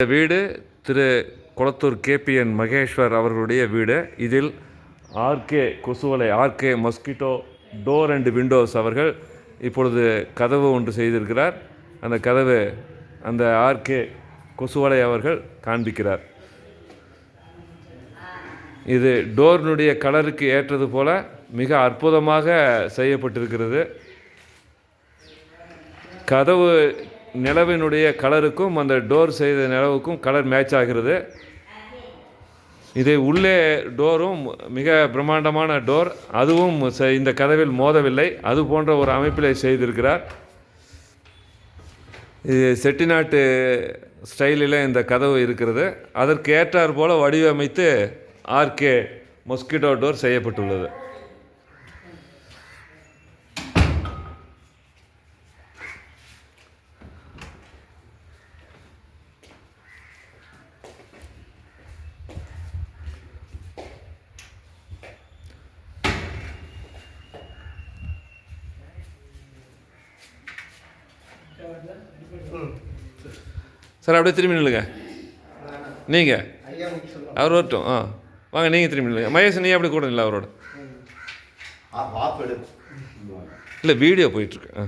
இந்த வீடு திரு கொளத்தூர் கேபிஎன் மகேஸ்வர் அவர்களுடைய வீடு. இதில் ஆர்கே கொசுவலை, RK mosquito door and windows அவர்கள் இப்பொழுது கதவு ஒன்று செய்திருக்கிறார். அந்த கதவு அந்த ஆர்கே கொசுவலை அவர்கள் காண்பிக்கிறார். இது டோர்னுடைய கலருக்கு ஏற்றது போல மிக அற்புதமாக செய்யப்பட்டிருக்கிறது. கதவு நிலவினுடைய கலருக்கும் அந்த டோர் செய்த நிலவுக்கும் கலர் மேட்ச் ஆகிறது. இதை உள்ளே டோரும் மிக பிரம்மாண்டமான டோர், அதுவும் இந்த கதவில் மோதவில்லை. அது போன்ற ஒரு அமைப்பில் செய்திருக்கிறார். இது செட்டிநாட்டு ஸ்டைலில் இந்த கதவு இருக்கிறது. அதற்கு ஏற்றாற் போல வடிவமைத்து ஆர்கே மஸ்கிட்டோ டோர் செய்யப்பட்டுள்ளது. சார் அப்படியே திரும்பி நில்லுங்க. நீங்கள் அவர் வரட்டும். வாங்க, நீங்கள் திரும்பி நில்லுங்க. மகேஷ், நீ அப்படி கூட இல்லை அவரோட. இல்லை, வீடியோ போயிட்டுருக்கு.